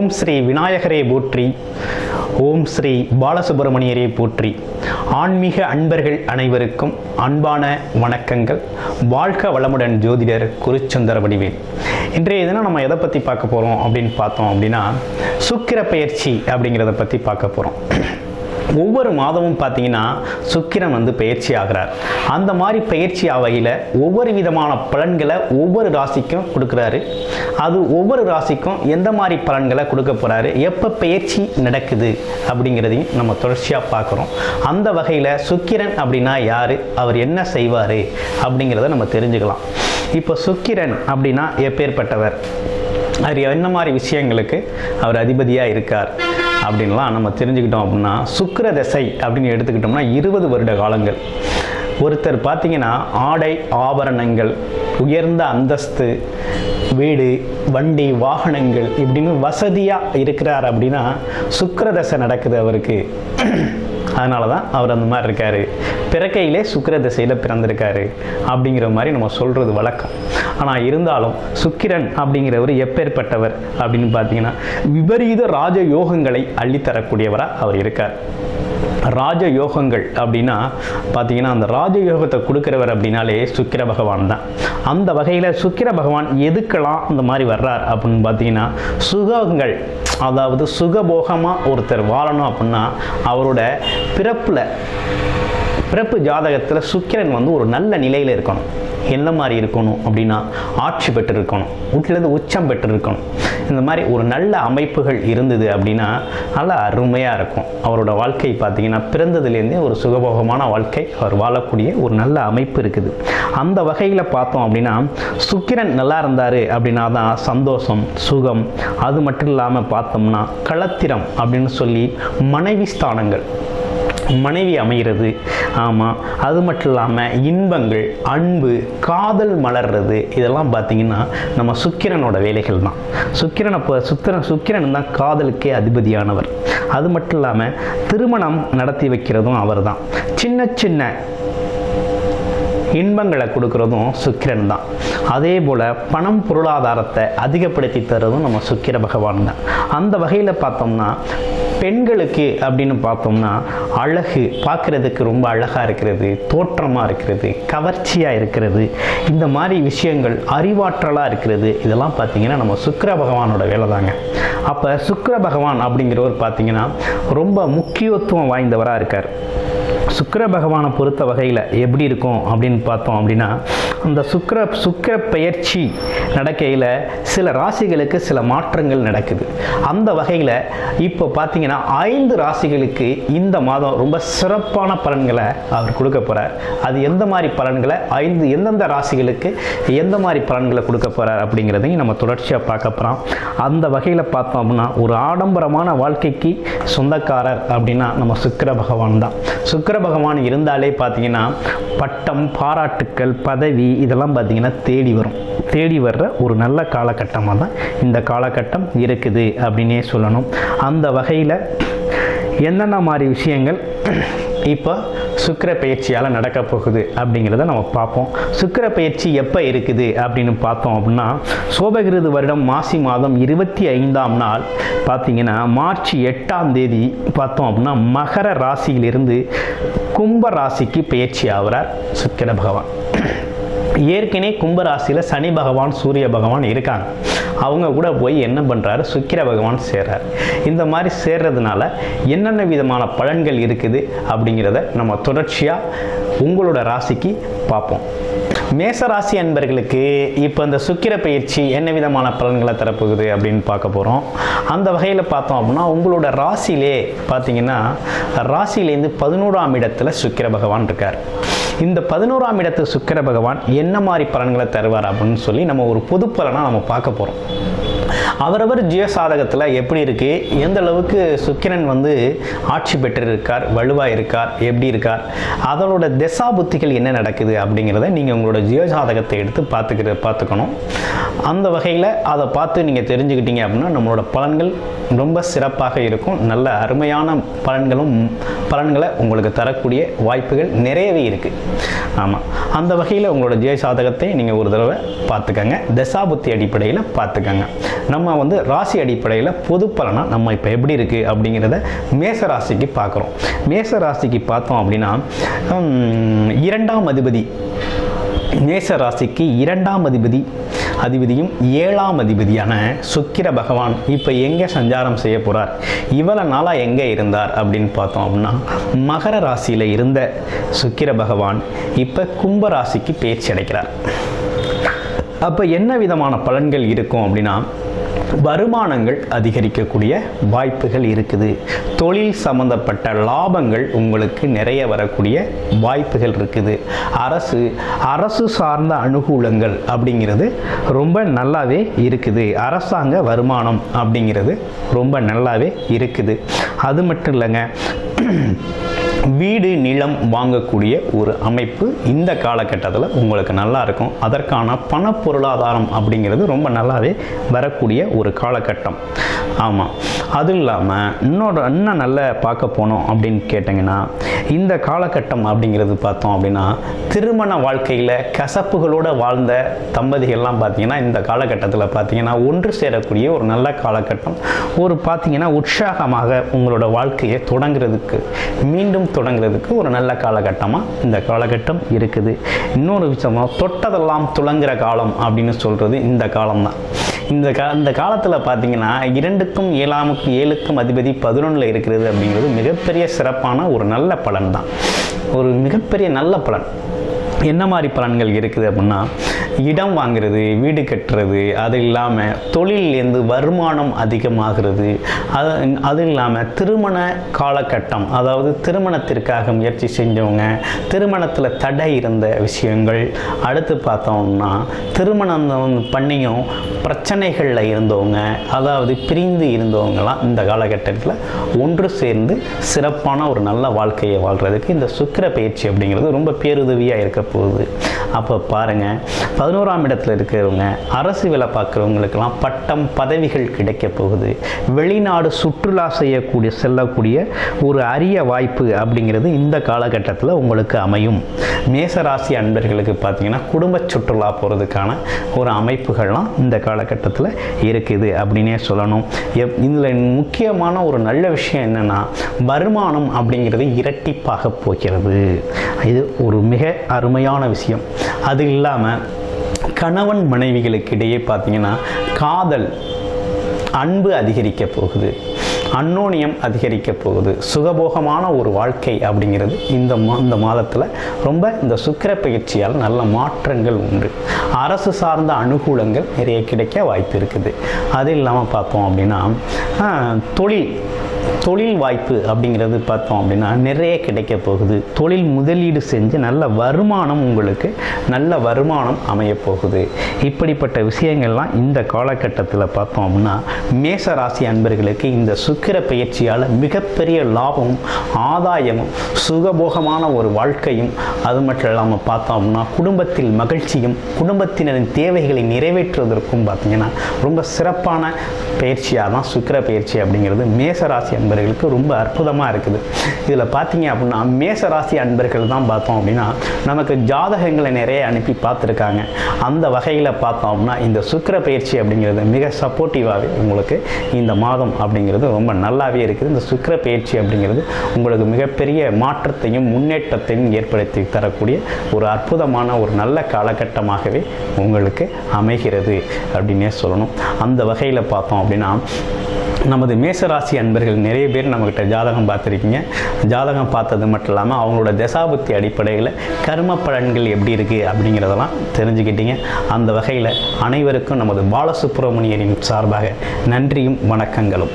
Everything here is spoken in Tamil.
ஓம் ஸ்ரீ விநாயகரே போற்றி, ஓம் ஸ்ரீ பாலசுப்பிரமணியரே போற்றி. ஆன்மீக அன்பர்கள் அனைவருக்கும் அன்பான வணக்கங்கள். வாழ்க வளமுடன். ஜோதிடர் குருச்சந்திர வடிவேல். இன்றைய தினம் நம்ம எதை பற்றி பார்க்க போகிறோம் அப்படின்னு பார்த்தோம் அப்படின்னா, சுக்கிர பெயர்ச்சி அப்படிங்கிறத பற்றி பார்க்க போகிறோம். ஒவ்வொரு மாதமும் பார்த்தீங்கன்னா சுக்கிரன் பெயர்ச்சி ஆகிறார். அந்த மாதிரி பயிற்சி ஆகையில் ஒவ்வொரு விதமான பலன்களை ஒவ்வொரு ராசிக்கும் கொடுக்குறாரு. அது ஒவ்வொரு ராசிக்கும் எந்த மாதிரி பலன்களை கொடுக்க போகிறாரு, எப்போ பயிற்சி நடக்குது அப்படிங்கிறதையும் நம்ம தொடர்ச்சியாக பார்க்குறோம். அந்த வகையில் சுக்கிரன் அப்படின்னா யார், அவர் என்ன செய்வார் அப்படிங்கிறத நம்ம தெரிஞ்சுக்கலாம். இப்போ சுக்கிரன் அப்படின்னா எப்பேற்பட்டவர், அவர் என்ன மாதிரி விஷயங்களுக்கு அவர் அதிபதியாக இருக்கார் அப்படின்லாம் நம்ம தெரிஞ்சுக்கிட்டோம். அப்படின்னா சுக்கிர தசை அப்படின்னு எடுத்துக்கிட்டோம்னா 20 வருட காலங்கள். ஒருத்தர் பார்த்தீங்கன்னா ஆடை ஆபரணங்கள், உயர்ந்த அந்தஸ்து, வீடு, வண்டி, வாகனங்கள் இப்படின்னு வசதியாக இருக்கிறார் அப்படின்னா சுக்கிர தசை நடக்குது அவருக்கு. அதனால தான் அவர் அந்த மாதிரி இருக்கார். பிறக்கையிலே சுக்கிர திசையில் பிறந்திருக்காரு அப்படிங்கிற மாதிரி நம்ம சொல்கிறது வழக்கம். ஆனால் இருந்தாலும் சுக்கிரன் அப்படிங்கிறவர் எப்பேற்பட்டவர் அப்படின்னு பார்த்தீங்கன்னா விபரீத ராஜயோகங்களை அள்ளித்தரக்கூடியவராக அவர் இருக்கார். ராஜயோகங்கள் அப்படின்னா பார்த்தீங்கன்னா அந்த ராஜயோகத்தை கொடுக்குறவர் அப்படின்னாலே சுக்கிர பகவான் தான். அந்த வகையில் சுக்கிர பகவான் எதுக்கெல்லாம் இந்த மாதிரி வர்றார் அப்படின்னு பார்த்தீங்கன்னா, சுகங்கள், அதாவது சுகபோகமாக ஒருத்தர் வாழணும் அப்படின்னா அவரோட பிறப்பு ஜாதகத்தில் சுக்கிரன் ஒரு நல்ல நிலையில் இருக்கணும். என்ன மாதிரி இருக்கணும் அப்படின்னா, ஆட்சி பெற்று இருக்கணும், வீட்டிலேருந்து உச்சம் பெற்று இருக்கணும். இந்த மாதிரி ஒரு நல்ல அமைப்புகள் இருந்தது அப்படின்னா நல்லா அருமையாக இருக்கும். அவரோட வாழ்க்கை பார்த்தீங்கன்னா பிறந்ததுலேருந்தே ஒரு சுகபோகமான வாழ்க்கை அவர் வாழக்கூடிய ஒரு நல்ல அமைப்பு இருக்குது. அந்த வகையில் பார்த்தோம் அப்படின்னா சுக்கிரன் நல்லா இருந்தார் அப்படின்னா தான் சந்தோஷம், சுகம். அது மட்டும் இல்லாமல் பார்த்தோம்னா களத்திரம் அப்படின்னு சொல்லி மனைவி ஸ்தானங்கள், மனைவி அமைகிறது. ஆமாம், அது மட்டும் இல்லாமல் இன்பங்கள், அன்பு, காதல் மலர்றது, இதெல்லாம் பார்த்திங்கன்னா நம்ம சுக்கிரனோட வேலைகள் தான். சுக்கிரன் தான் காதலுக்கே அதிபதியானவர். அது மட்டும் இல்லாமல் திருமணம் நடத்தி வைக்கிறதும் அவர் தான். சின்ன சின்ன இன்பங்களை கொடுக்குறதும் சுக்கிரன் தான். அதே போல் பணம் பொருளாதாரத்தை அதிகப்படுத்தி தர்றதும் நம்ம சுக்கிர பகவான் தான். அந்த வகையில் பார்த்தோம்னா பெண்களுக்கு அப்படின்னு பார்த்தோம்னா அழகு, பார்க்குறதுக்கு ரொம்ப அழகாக இருக்கிறது, தோற்றமாக இருக்கிறது, கவர்ச்சியாக இருக்கிறது, இந்த மாதிரி விஷயங்கள், அறிவாற்றலாக இருக்கிறது, இதெல்லாம் பார்த்திங்கன்னா நம்ம சுக்கிர பகவானோட வேலை தாங்க. அப்போ சுக்கிர பகவான் அப்படிங்கிறவர் பார்த்திங்கன்னா ரொம்ப முக்கியத்துவம் வாய்ந்தவராக இருக்கார். சுக்கிர பகவானை பொறுத்த வகையில் எப்படி இருக்கும் அப்படின்னு பார்த்தோம் அப்படின்னா, அந்த சுக்கிர பெயர்ச்சி நடக்கையில் சில ராசிகளுக்கு சில மாற்றங்கள் நடக்குது. அந்த வகையில் இப்போ பார்த்தீங்கன்னா 5 ராசிகளுக்கு இந்த மாதம் ரொம்ப சிறப்பான பலன்களை அவர் கொடுக்க போகிறார். அது எந்த மாதிரி பலன்களை, எந்தெந்த ராசிகளுக்கு எந்த மாதிரி பலன்களை கொடுக்க போகிறார் அப்படிங்கிறதையும் நம்ம தொடர்ச்சியாக பார்க்க போகிறோம். அந்த வகையில் பார்த்தோம் அப்படின்னா ஒரு ஆடம்பரமான வாழ்க்கைக்கு சொந்தக்காரர் அப்படின்னா நம்ம சுக்கிர பகவான் தான். சுக்கிர பகவான் இருந்தாலே பார்த்தீங்கன்னா பட்டம், பாராட்டுக்கள், பதவி இதெல்லாம் பார்த்தீங்கன்னா தேடி வர்ற ஒரு நல்ல காலகட்டமாக தான் இந்த காலகட்டம் இருக்குது அப்படின்னே சொல்லணும். அந்த வகையில் என்னென்ன மாதிரி விஷயங்கள் இப்போ சுக்கிர பயிற்சியால் நடக்க போகுது அப்படிங்கிறத நம்ம பார்ப்போம். சுக்கிர பயிற்சி எப்போ இருக்குது அப்படின்னு பார்த்தோம் அப்படின்னா, சோபகிருது வருடம் மாசி மாதம் 25ஆம் நாள் பார்த்தீங்கன்னா மார்ச் 8ஆம் தேதி பார்த்தோம் அப்படின்னா மகர ராசியிலிருந்து கும்ப ராசிக்கு பயிற்சி ஆகிறார் சுக்கிர பகவான். ஏற்கனவே கும்பராசியில் சனி பகவான், சூரிய பகவான் இருக்காங்க. அவங்க கூட போய் என்ன பண்ணுறாரு, சுக்கிர பகவான் சேர்றார். இந்த மாதிரி சேர்றதுனால என்னென்ன விதமான பலன்கள் இருக்குது அப்படிங்கிறத நம்ம தொடர்ச்சியாக உங்களோட ராசிக்கு பார்ப்போம். மேசராசி அன்பர்களுக்கு இப்போ இந்த சுக்கிர பயிற்சி என்ன விதமான பலன்களை தரப்போகுது அப்படின்னு பார்க்க போகிறோம். அந்த வகையில் பார்த்தோம் அப்படின்னா உங்களோட ராசியிலே பார்த்தீங்கன்னா ராசியிலேருந்து 11ஆம் இடத்துல சுக்கிர பகவான் இருக்கார். இந்த 11ஆம் இடத்து சுக்கிர பகவான் என்ன மாதிரி பலன்களை தருவார் அப்படின்னு சொல்லி நம்ம ஒரு பொது பலனாக நம்ம பார்க்க போகிறோம். அவரவர் ஜீவசாதகத்தில் எப்படி இருக்குது, எந்த அளவுக்கு சுக்கிரன் ஆட்சி பெற்றிருக்கார், வலுவாக இருக்கார், எப்படி இருக்கார், அதனோட திசா புத்திகள் என்ன நடக்குது அப்படிங்கிறத நீங்கள் உங்களோட ஜீவசாதகத்தை எடுத்து பார்த்துக்கணும். அந்த வகையில் அதை பார்த்து நீங்கள் தெரிஞ்சுக்கிட்டீங்க அப்படின்னா நம்மளோட பலன்கள் ரொம்ப சிறப்பாக இருக்கும். நல்ல அருமையான பலன்களை உங்களுக்கு தரக்கூடிய வாய்ப்புகள் நிறையவே இருக்குது. ஆமாம், அந்த வகையில் உங்களோட ஜீவசாதகத்தை நீங்கள் ஒரு தடவை பார்த்துக்கங்க, தசாபுத்தி அடிப்படையில் பார்த்துக்கங்க. நம்ம நம்ம ராசி அடிப்படையில் பொது பலனாக நம்ம இப்போ எப்படி இருக்குது அப்படிங்கிறத மேச ராசிக்கு பார்க்குறோம். மேச ராசிக்கு பார்த்தோம் அப்படின்னா 2ஆம் அதிபதி, மேச ராசிக்கு 2ஆம் அதிபதியும் 7ஆம் அதிபதியான சுக்கிர பகவான் இப்போ எங்கே சஞ்சாரம் செய்ய போகிறார், இவ்வளவு நாளாக எங்கே இருந்தார் அப்படின்னு பார்த்தோம் அப்படின்னா மகர ராசியில் இருந்த சுக்கிர பகவான் இப்போ கும்ப ராசிக்கு பேச்சு அடைக்கிறார். அப்போ என்ன விதமான பலன்கள் இருக்கும் அப்படின்னா வருமானங்கள் அதிகரிக்கக்கூடிய வாய்ப்புகள் இருக்குது. தொழில் சம்பந்தப்பட்ட லாபங்கள் உங்களுக்கு நிறைய வரக்கூடிய வாய்ப்புகள் இருக்குது. அரசு சார்ந்த அனுகூலங்கள் அப்படிங்கிறது ரொம்ப நல்லாவே இருக்குது. அரசாங்க வருமானம் அப்படிங்கிறது ரொம்ப நல்லாவே இருக்குது. அது மட்டும் இல்லைங்க, வீடு நிலம் வாங்கக்கூடிய ஒரு அமைப்பு இந்த காலகட்டத்தில் உங்களுக்கு நல்லா இருக்கும். அதற்கான பண பொருளாதாரம் அப்படிங்கிறது ரொம்ப நல்லாவே வரக்கூடிய ஒரு காலகட்டம். ஆமாம், அதுவும் இல்லாமல் இன்னும் நல்லா பார்க்க போனோம் அப்படின்னு கேட்டிங்கன்னா இந்த காலகட்டம் அப்படிங்கிறது பார்த்தோம் அப்படின்னா திருமண வாழ்க்கையில் கசப்புகளோடு வாழ்ந்த தம்பதிகள்லாம் பார்த்திங்கன்னா இந்த காலகட்டத்தில் பார்த்திங்கன்னா ஒன்று சேரக்கூடிய ஒரு நல்ல காலகட்டம். ஒரு பார்த்திங்கன்னா உற்சாகமாக உங்களோட வாழ்க்கையை மீண்டும் தொடங்குறதுக்கு ஒரு நல்ல காலகட்டமாக இந்த காலகட்டம் இருக்குது. இன்னொரு விஷயமாக தொட்டதெல்லாம் துளங்குற காலம் அப்படின்னு சொல்கிறது இந்த காலம்தான். இந்த காலத்தில் பார்த்தீங்கன்னா 2க்கும் 7க்கும் அதிபதி 11ல் இருக்கிறது அப்படிங்கிறது மிகப்பெரிய சிறப்பான ஒரு நல்ல பலன் தான். ஒரு மிகப்பெரிய நல்ல பலன். என்ன மாதிரி பலன்கள் இருக்குது அப்படின்னா இடம் வாங்கிறது, வீடு கட்டுறது, அது இல்லாமல் தொழிலேருந்து வருமானம் அதிகமாகிறது. அது இல்லாமல் திருமண காலகட்டம், அதாவது திருமணத்திற்காக முயற்சி செஞ்சவங்க, திருமணத்தில் தடை இருந்த விஷயங்கள், அடுத்து பார்த்தோம்னா திருமணம் பண்ணியும் பிரச்சனைகளில் இருந்தவங்க, அதாவது பிரிந்து இருந்தவங்கலாம் இந்த காலகட்டத்தில் ஒன்று சேர்ந்து சிறப்பான ஒரு நல்ல வாழ்க்கையை வாழ்கிறதுக்கு இந்த சுக்கிர பயிற்சி அப்படிங்கிறது ரொம்ப பேருதவியாக இருக்க போகுது. அப்போ பாருங்கள், 11ஆம் இடத்துல இருக்கிறவங்க, அரசு வேலை பார்க்குறவங்களுக்கெல்லாம் பட்டம் பதவிகள் கிடைக்க போகுது. வெளிநாடு சுற்றுலா செல்லக்கூடிய ஒரு அரிய வாய்ப்பு அப்படிங்கிறது இந்த காலகட்டத்தில் உங்களுக்கு அமையும். மேசராசி அன்பர்களுக்கு பார்த்தீங்கன்னா குடும்ப சுற்றுலா போகிறதுக்கான ஒரு அமைப்புகள்லாம் இந்த காலகட்டத்தில் இருக்குது அப்படின்னே சொல்லணும். இதில் முக்கியமான ஒரு நல்ல விஷயம் என்னென்னா வருமானம் அப்படிங்கிறது இரட்டிப்பாக போகிறது. இது ஒரு மிக அருமையான விஷயம். அது இல்லாமல் கணவன் மனைவிகளுக்கு இடையே பார்த்தீங்கன்னா காதல், அன்பு அதிகரிக்க போகுது, அன்னோனியம் அதிகரிக்க போகுது. சுகபோகமான ஒரு வாழ்க்கை அப்படிங்கிறது இந்த மாதத்தில் ரொம்ப இந்த சுக்கிர பயிற்சியால் நல்ல மாற்றங்கள் உண்டு. அரசு சார்ந்த அனுகூலங்கள் நிறைய கிடைக்க வாய்ப்பு இருக்குது. அது இல்லாமல் பார்த்தோம் அப்படின்னா தொழில் வாய்ப்பு அப்படிங்கிறது பார்த்தோம் அப்படின்னா நிறைய கிடைக்க போகுது. தொழில் முதலீடு செஞ்சு நல்ல வருமானம், உங்களுக்கு நல்ல வருமானம் அமைய போகுது. இப்படிப்பட்ட விஷயங்கள்லாம் இந்த காலகட்டத்தில் பார்த்தோம் அப்படின்னா மேச ராசி அன்பர்களுக்கு இந்த சுக்கிர பயிற்சியால் மிகப்பெரிய லாபமும் ஆதாயமும் சுகபோகமான ஒரு வாழ்க்கையும், அது மட்டும் இல்லாமல் பார்த்தோம் அப்படின்னா குடும்பத்தில் மகிழ்ச்சியும் குடும்பத்தினரின் தேவைகளை நிறைவேற்றுவதற்கும் பார்த்தீங்கன்னா ரொம்ப சிறப்பான பயிற்சியாக தான் சுக்கிர பயிற்சி அப்படிங்கிறது மேசராசி அன்பர்களுக்கு ரொம்ப அற்புதமாக இருக்குது. இதில் பார்த்தீங்க அப்படின்னா மேசராசி அன்பர்கள் தான் பார்த்தோம் அப்படின்னா நமக்கு ஜாதகங்களை நிறைய அனுப்பி பார்த்துருக்காங்க. அந்த வகையில் பார்த்தோம் அப்படின்னா இந்த சுக்கிர பயிற்சி அப்படிங்கிறது மிக சப்போர்ட்டிவாகவே உங்களுக்கு இந்த மாதம் அப்படிங்கிறது ரொம்ப நல்லாவே இருக்குது. இந்த சுக்கிர பயிற்சி அப்படிங்கிறது உங்களுக்கு மிகப்பெரிய மாற்றத்தையும் முன்னேற்றத்தையும் ஏற்படுத்தி தரக்கூடிய ஒரு அற்புதமான ஒரு நல்ல காலகட்டமாகவே உங்களுக்கு அமைகிறது அப்படின்னே சொல்லணும். அந்த வகையில் பார்த்தோம் அப்படின்னா நமது மேசராசி அன்பர்கள் நிறைய பேர் நம்மக்கிட்ட ஜாதகம் பார்த்துருக்கீங்க. ஜாதகம் பார்த்தது மட்டும் இல்லாமல் அவங்களோட தசாபுத்தி அடிப்படையில் கர்ம பலன்கள் எப்படி இருக்குது அப்படிங்கிறதெல்லாம் தெரிஞ்சுக்கிட்டீங்க. அந்த வகையில் அனைவருக்கும் நமது பாலசுப்ரமணியரின் சார்பாக நன்றியும் வணக்கங்களும்.